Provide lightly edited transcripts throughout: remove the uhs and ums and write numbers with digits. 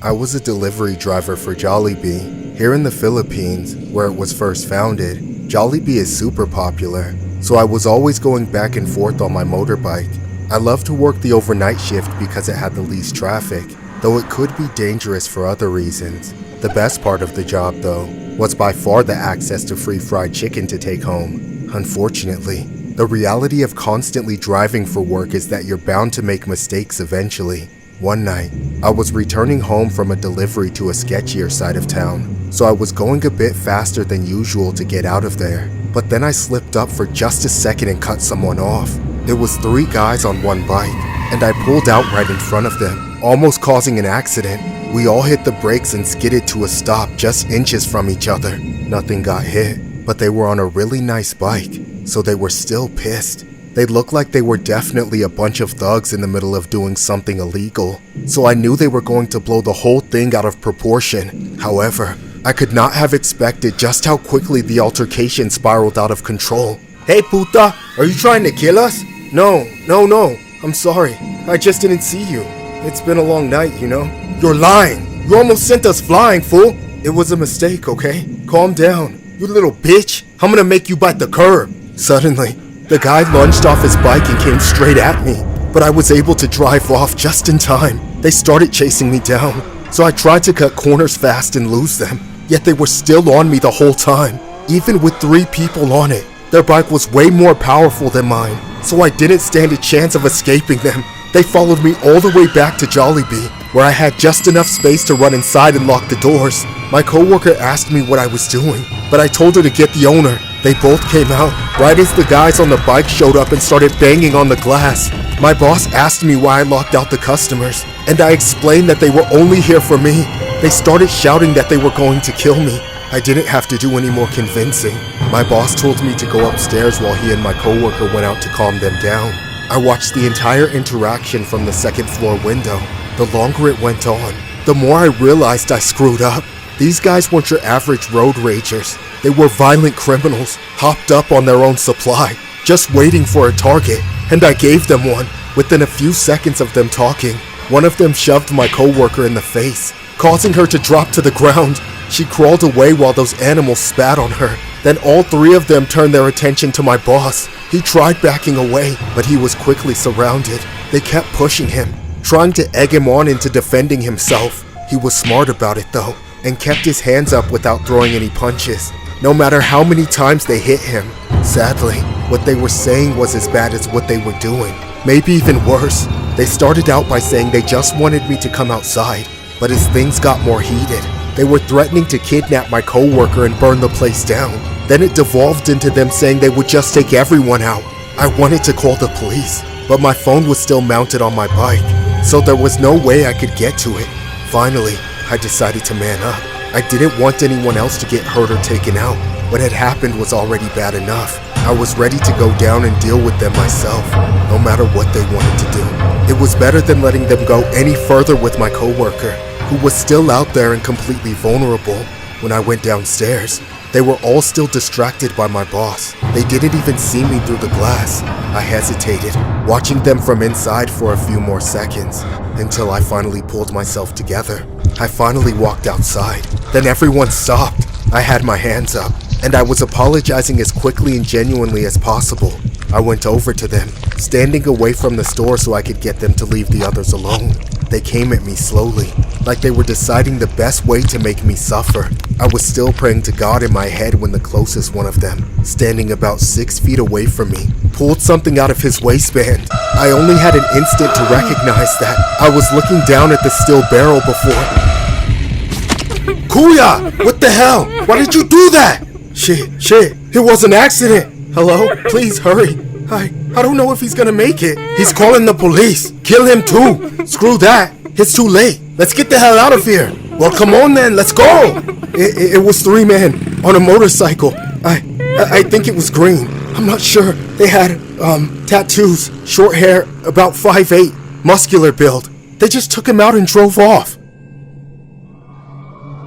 I was a delivery driver for Jollibee. Here in the Philippines, where it was first founded, Jollibee is super popular, so I was always going back and forth on my motorbike. I loved to work the overnight shift because it had the least traffic, though it could be dangerous for other reasons. The best part of the job, though, was by far the access to free fried chicken to take home. Unfortunately, the reality of constantly driving for work is that you're bound to make mistakes eventually. One night, I was returning home from a delivery to a sketchier side of town, so I was going a bit faster than usual to get out of there. But then I slipped up for just a second and cut someone off. It was 3 guys on one bike, and I pulled out right in front of them, almost causing an accident. We all hit the brakes and skidded to a stop just inches from each other. Nothing got hit, but they were on a really nice bike, so they were still pissed. They looked like they were definitely a bunch of thugs in the middle of doing something illegal, so I knew they were going to blow the whole thing out of proportion. However, I could not have expected just how quickly the altercation spiraled out of control. "Hey puta, are you trying to kill us?" No, I'm sorry. I just didn't see you. It's been a long night, you know. "You're lying. You almost sent us flying, fool." "It was a mistake, okay? Calm down. You little bitch. I'm gonna make you bite the curb." Suddenly, the guy lunged off his bike and came straight at me, but I was able to drive off just in time. They started chasing me down, so I tried to cut corners fast and lose them, yet they were still on me the whole time. Even with 3 people on it, their bike was way more powerful than mine, so I didn't stand a chance of escaping them. They followed me all the way back to Jollibee, where I had just enough space to run inside and lock the doors. My coworker asked me what I was doing, but I told her to get the owner. They both came out, right as the guys on the bike showed up and started banging on the glass. My boss asked me why I locked out the customers, and I explained that they were only here for me. They started shouting that they were going to kill me. I didn't have to do any more convincing. My boss told me to go upstairs while he and my coworker went out to calm them down. I watched the entire interaction from the 2nd floor window. The longer it went on, the more I realized I screwed up. These guys weren't your average road ragers. They were violent criminals, hopped up on their own supply, just waiting for a target, and I gave them one. Within a few seconds of them talking, one of them shoved my coworker in the face, causing her to drop to the ground. She crawled away while those animals spat on her. Then all 3 of them turned their attention to my boss. He tried backing away, but he was quickly surrounded. They kept pushing him, trying to egg him on into defending himself. He was smart about it though, and kept his hands up without throwing any punches, no matter how many times they hit him. Sadly, what they were saying was as bad as what they were doing, maybe even worse. They started out by saying they just wanted me to come outside, but as things got more heated, they were threatening to kidnap my coworker and burn the place down. Then it devolved into them saying they would just take everyone out. I wanted to call the police, but my phone was still mounted on my bike, so there was no way I could get to it. Finally, I decided to man up. I didn't want anyone else to get hurt or taken out. What had happened was already bad enough. I was ready to go down and deal with them myself, no matter what they wanted to do. It was better than letting them go any further with my coworker, who was still out there and completely vulnerable. When I went downstairs, they were all still distracted by my boss. They didn't even see me through the glass. I hesitated, watching them from inside for a few more seconds, until I finally pulled myself together. I finally walked outside. Then everyone stopped. I had my hands up, and I was apologizing as quickly and genuinely as possible. I went over to them, standing away from the store so I could get them to leave the others alone. They came at me slowly, like they were deciding the best way to make me suffer. I was still praying to God in my head when the closest one of them, standing about 6 feet away from me, pulled something out of his waistband. I only had an instant to recognize that. I was looking down at the steel barrel before. Kuya! What the hell? Why did you do that? Shit, it was an accident. Hello? Please hurry. I don't know if he's gonna make it. He's calling the police. Kill him too. Screw that. It's too late. Let's get the hell out of here. Well, come on then. Let's go. It was 3 men on a motorcycle. I think it was green. I'm not sure. They had tattoos, short hair, about 5'8", muscular build. They just took him out and drove off.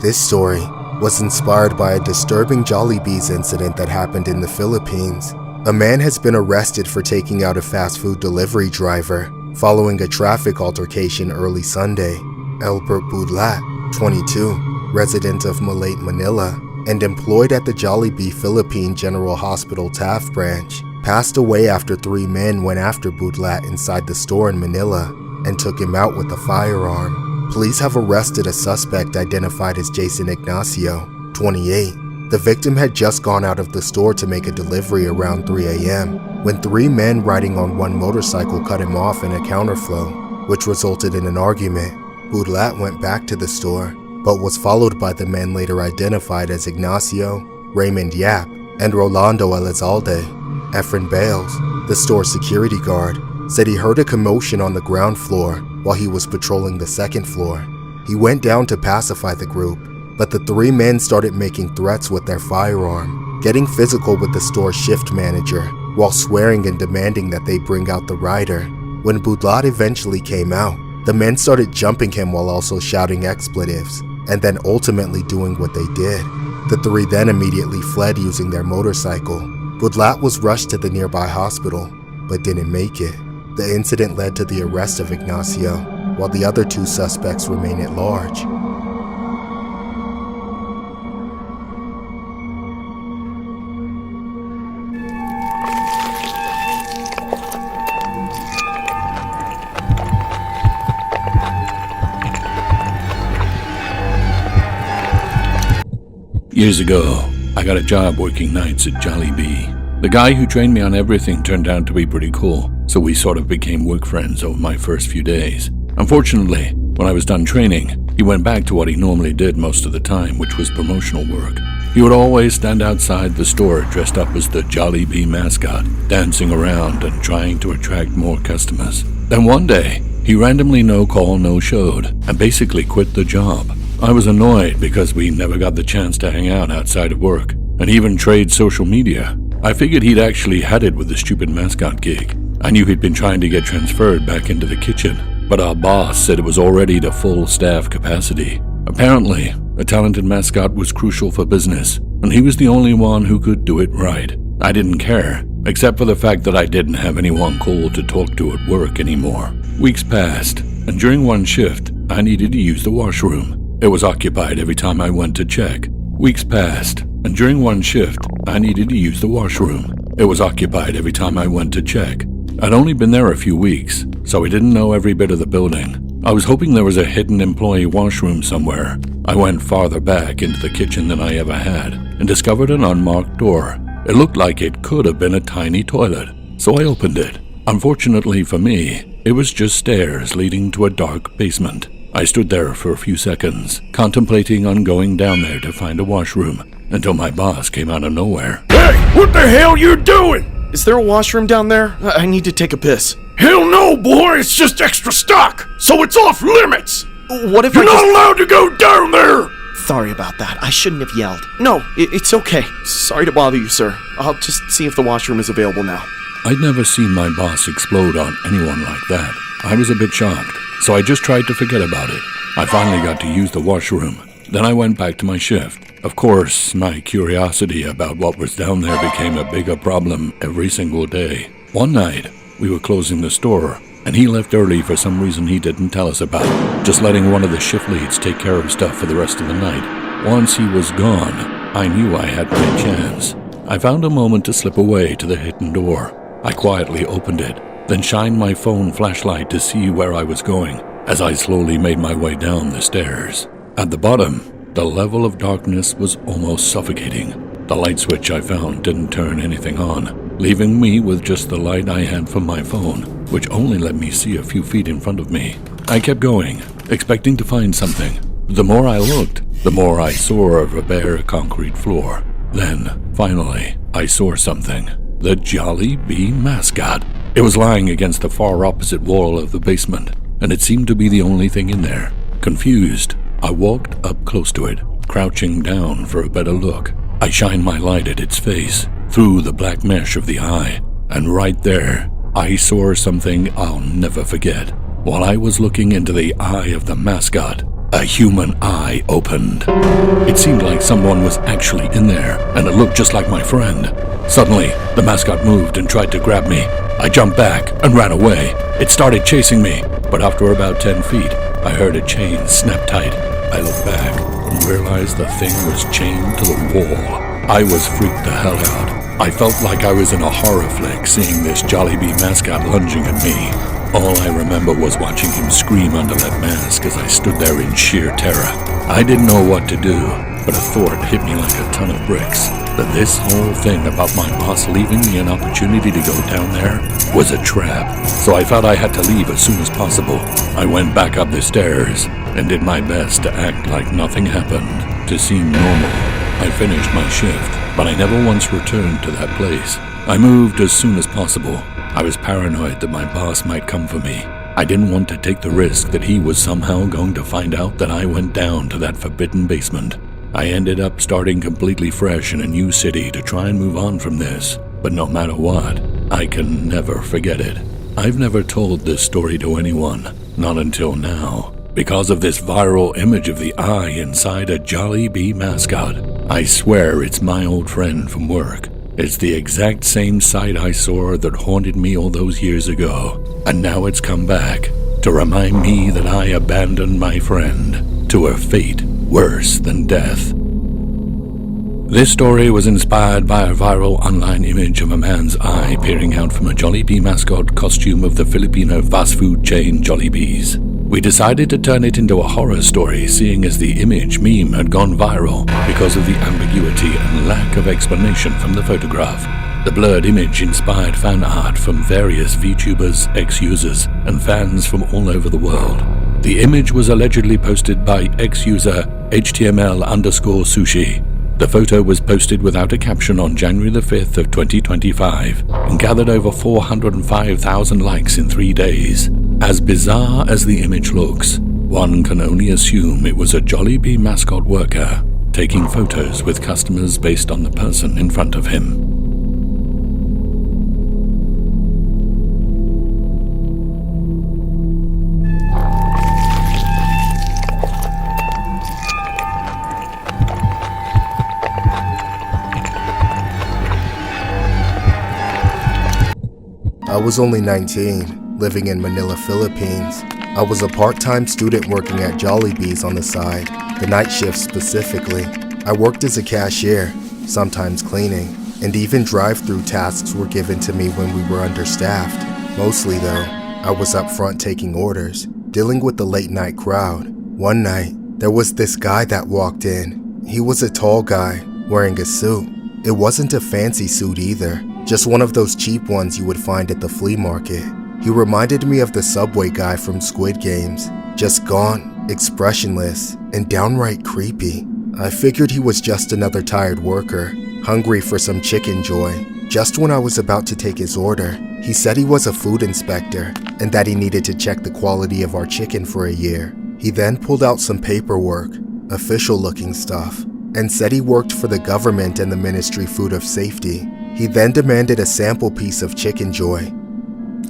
This story was inspired by a disturbing Jollibee's incident that happened in the Philippines. A man has been arrested for taking out a fast food delivery driver following a traffic altercation early Sunday. Albert Budlat, 22, resident of Malate, Manila, and employed at the Jollibee Philippine General Hospital Taft branch, passed away after 3 men went after Budlat inside the store in Manila and took him out with a firearm. Police have arrested a suspect identified as Jason Ignacio, 28. The victim had just gone out of the store to make a delivery around 3 a.m. when 3 men riding on one motorcycle cut him off in a counterflow, which resulted in an argument. Budlat went back to the store, but was followed by the men later identified as Ignacio, Raymond Yap, and Rolando Elizalde. Efren Bales, the store security guard, said he heard a commotion on the ground floor while he was patrolling the 2nd floor. He went down to pacify the group, but the 3 men started making threats with their firearm, getting physical with the store shift manager, while swearing and demanding that they bring out the rider. When Budlat eventually came out, the men started jumping him while also shouting expletives, and then ultimately doing what they did. The 3 then immediately fled using their motorcycle. Budlat was rushed to the nearby hospital, but didn't make it. The incident led to the arrest of Ignacio, while the other 2 suspects remain at large. Years ago, I got a job working nights at Jollibee. The guy who trained me on everything turned out to be pretty cool, so we sort of became work friends over my first few days. Unfortunately, when I was done training, he went back to what he normally did most of the time, which was promotional work. He would always stand outside the store dressed up as the Jollibee mascot, dancing around and trying to attract more customers. Then one day, he randomly no-call, no-showed, and basically quit the job. I was annoyed because we never got the chance to hang out outside of work, and even trade social media. I figured he'd actually had it with the stupid mascot gig. I knew he'd been trying to get transferred back into the kitchen, but our boss said it was already to full staff capacity. Apparently, a talented mascot was crucial for business, and he was the only one who could do it right. I didn't care, except for the fact that I didn't have anyone cool to talk to at work anymore. Weeks passed, and during one shift, I needed to use the washroom. It was occupied every time I went to check. Weeks passed, and during one shift, I needed to use the washroom. It was occupied every time I went to check. I'd only been there a few weeks, so I didn't know every bit of the building. I was hoping there was a hidden employee washroom somewhere. I went farther back into the kitchen than I ever had, and discovered an unmarked door. It looked like it could have been a tiny toilet, so I opened it. Unfortunately for me, it was just stairs leading to a dark basement. I stood there for a few seconds, contemplating on going down there to find a washroom, until my boss came out of nowhere. Hey, what the hell you doing? Is there a washroom down there? I need to take a piss. Hell no, boy, it's just extra stock, so it's off limits. What if You're not allowed to go down there. Sorry about that. I shouldn't have yelled. No, it's okay. Sorry to bother you, sir. I'll just see if the washroom is available now. I'd never seen my boss explode on anyone like that. I was a bit shocked, so I just tried to forget about it. I finally got to use the washroom. Then I went back to my shift. Of course, my curiosity about what was down there became a bigger problem every single day. One night, we were closing the store, and he left early for some reason he didn't tell us about, just letting one of the shift leads take care of stuff for the rest of the night. Once he was gone, I knew I had my chance. I found a moment to slip away to the hidden door. I quietly opened it, then shined my phone flashlight to see where I was going as I slowly made my way down the stairs. At the bottom, the level of darkness was almost suffocating. The light switch I found didn't turn anything on, leaving me with just the light I had from my phone, which only let me see a few feet in front of me. I kept going, expecting to find something. The more I looked, the more I saw of a bare concrete floor. Then, finally, I saw something. The Jollibee mascot. It was lying against the far opposite wall of the basement, and it seemed to be the only thing in there. Confused, I walked up close to it, crouching down for a better look. I shined my light at its face, through the black mesh of the eye, and right there, I saw something I'll never forget. While I was looking into the eye of the mascot, a human eye opened. It seemed like someone was actually in there, and it looked just like my friend. Suddenly, the mascot moved and tried to grab me. I jumped back and ran away. It started chasing me, but after about 10 feet, I heard a chain snap tight. I looked back and realized the thing was chained to the wall. I was freaked the hell out. I felt like I was in a horror flick seeing this Jollibee mascot lunging at me. All I remember was watching him scream under that mask as I stood there in sheer terror. I didn't know what to do, but a thought hit me like a ton of bricks. That this whole thing about my boss leaving me an opportunity to go down there was a trap. So I felt I had to leave as soon as possible. I went back up the stairs and did my best to act like nothing happened, to seem normal. I finished my shift, but I never once returned to that place. I moved as soon as possible. I was paranoid that my boss might come for me. I didn't want to take the risk that he was somehow going to find out that I went down to that forbidden basement. I ended up starting completely fresh in a new city to try and move on from this, but no matter what, I can never forget it. I've never told this story to anyone, not until now, because of this viral image of the eye inside a Jollibee mascot. I swear it's my old friend from work. It's the exact same sight I saw that haunted me all those years ago, and now it's come back to remind me that I abandoned my friend to a fate worse than death. This story was inspired by a viral online image of a man's eye peering out from a Jollibee mascot costume of the Filipino fast food chain Jollibee's. We decided to turn it into a horror story, seeing as the image meme had gone viral because of the ambiguity and lack of explanation from the photograph. The blurred image inspired fan art from various VTubers, ex-users, and fans from all over the world. The image was allegedly posted by ex-user HTML_sushi. The photo was posted without a caption on January the 5th of 2025 and gathered over 405,000 likes in 3 days. As bizarre as the image looks, one can only assume it was a Jollibee mascot worker taking photos with customers based on the person in front of him. I was only 19, living in Manila, Philippines. I was a part-time student working at Jollibee's on the side, the night shift specifically. I worked as a cashier, sometimes cleaning, and even drive-through tasks were given to me when we were understaffed. Mostly though, I was up front taking orders, dealing with the late-night crowd. One night, there was this guy that walked in. He was a tall guy, wearing a suit. It wasn't a fancy suit either, just one of those cheap ones you would find at the flea market. He reminded me of the subway guy from Squid Games, just gaunt, expressionless, and downright creepy. I figured he was just another tired worker, hungry for some chicken joy. Just when I was about to take his order, he said he was a food inspector and that he needed to check the quality of our chicken for a year. He then pulled out some paperwork, official-looking stuff, and said he worked for the government and the Ministry Food of Safety. He then demanded a sample piece of chicken joy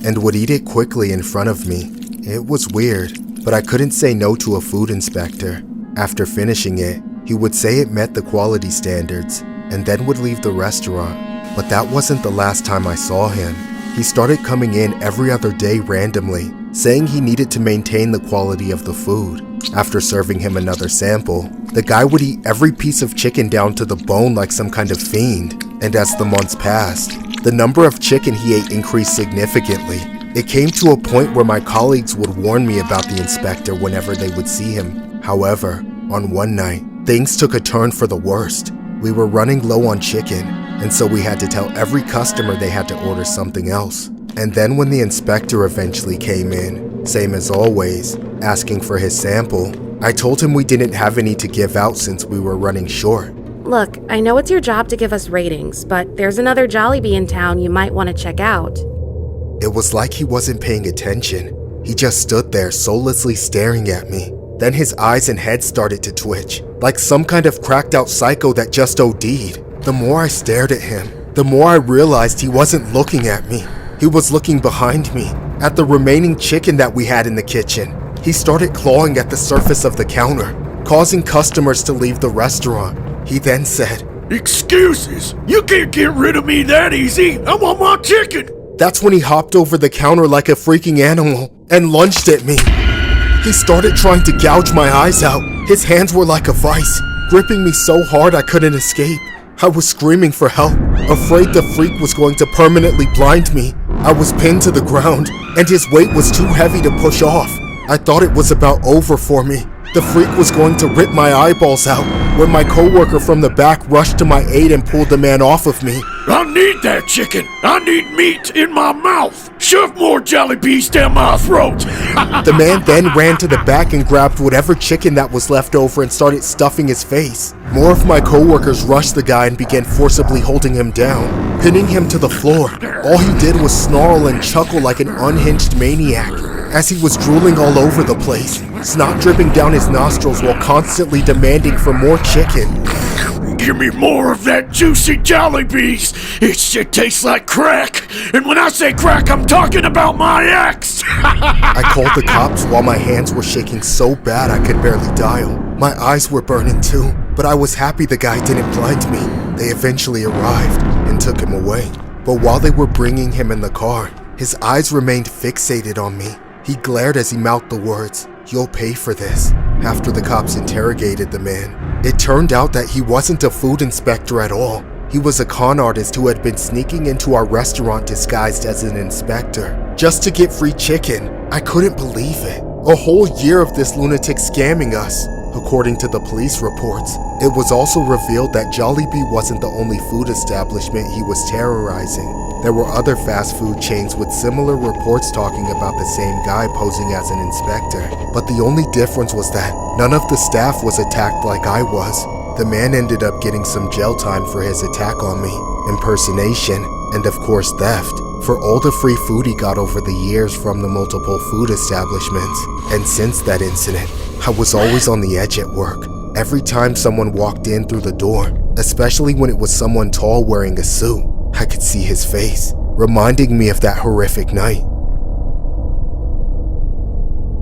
and would eat it quickly in front of me. It was weird, but I couldn't say no to a food inspector. After finishing it, he would say it met the quality standards and then would leave the restaurant. But that wasn't the last time I saw him. He started coming in every other day randomly, saying he needed to maintain the quality of the food. After serving him another sample, the guy would eat every piece of chicken down to the bone like some kind of fiend. And as the months passed, the number of chicken he ate increased significantly. It came to a point where my colleagues would warn me about the inspector whenever they would see him. However, on one night, things took a turn for the worst. We were running low on chicken, and so we had to tell every customer they had to order something else. And then when the inspector eventually came in, same as always, asking for his sample, I told him we didn't have any to give out since we were running short. Look, I know it's your job to give us ratings, but there's another Jollibee in town you might want to check out. It was like he wasn't paying attention. He just stood there soullessly staring at me. Then his eyes and head started to twitch, like some kind of cracked out psycho that just OD'd. The more I stared at him, the more I realized he wasn't looking at me. He was looking behind me, at the remaining chicken that we had in the kitchen. He started clawing at the surface of the counter, causing customers to leave the restaurant. He then said, Excuses! You can't get rid of me that easy! I want my chicken! That's when he hopped over the counter like a freaking animal and lunged at me. He started trying to gouge my eyes out, His hands were like a vice, gripping me so hard I couldn't escape. I was screaming for help, afraid the freak was going to permanently blind me. I was pinned to the ground, and his weight was too heavy to push off. I thought it was about over for me. The freak was going to rip my eyeballs out when my coworker from the back rushed to my aid and pulled the man off of me. I need that chicken. I need meat in my mouth. Shove more Jollibees down my throat. The man then ran to the back and grabbed whatever chicken that was left over and started stuffing his face. More of my coworkers rushed the guy and began forcibly holding him down, pinning him to the floor. All he did was snarl and chuckle like an unhinged maniac as he was drooling all over the place, snot dripping down his nostrils while constantly demanding for more chicken. Give me more of that juicy Jollibees. It shit tastes like crack. And when I say crack, I'm talking about my ex. I called the cops while my hands were shaking so bad I could barely dial. My eyes were burning too, but I was happy the guy didn't blind me. They eventually arrived and took him away. But while they were bringing him in the car, his eyes remained fixated on me. He glared as he mouthed the words, "You'll pay for this," after the cops interrogated the man. It turned out that he wasn't a food inspector at all. He was a con artist who had been sneaking into our restaurant disguised as an inspector, just to get free chicken. I couldn't believe it. A whole year of this lunatic scamming us. According to the police reports, it was also revealed that Jollibee wasn't the only food establishment he was terrorizing. There were other fast food chains with similar reports talking about the same guy posing as an inspector. But the only difference was that none of the staff was attacked like I was. The man ended up getting some jail time for his attack on me, impersonation, and of course theft, for all the free food he got over the years from the multiple food establishments. And since that incident, I was always on the edge at work. Every time someone walked in through the door, especially when it was someone tall wearing a suit, I could see his face, reminding me of that horrific night.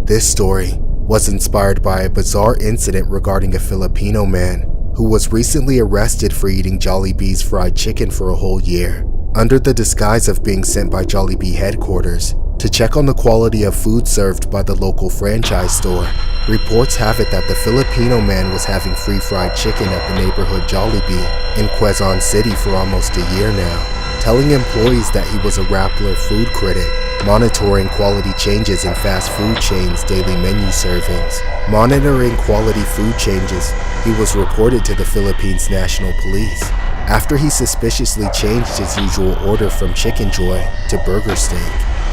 This story was inspired by a bizarre incident regarding a Filipino man who was recently arrested for eating Jollibee's fried chicken for a whole year, under the disguise of being sent by Jollibee headquarters to check on the quality of food served by the local franchise store. Reports have it that the Filipino man was having free fried chicken at the neighborhood Jollibee in Quezon City for almost a year now, telling employees that he was a Rappler food critic, monitoring quality changes in fast food chains' daily menu servings. Monitoring quality food changes, he was reported to the Philippines National Police after he suspiciously changed his usual order from Chicken Joy to burger steak.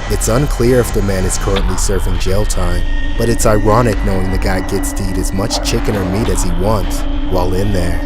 It's unclear if the man is currently serving jail time, but it's ironic knowing the guy gets to eat as much chicken or meat as he wants while in there.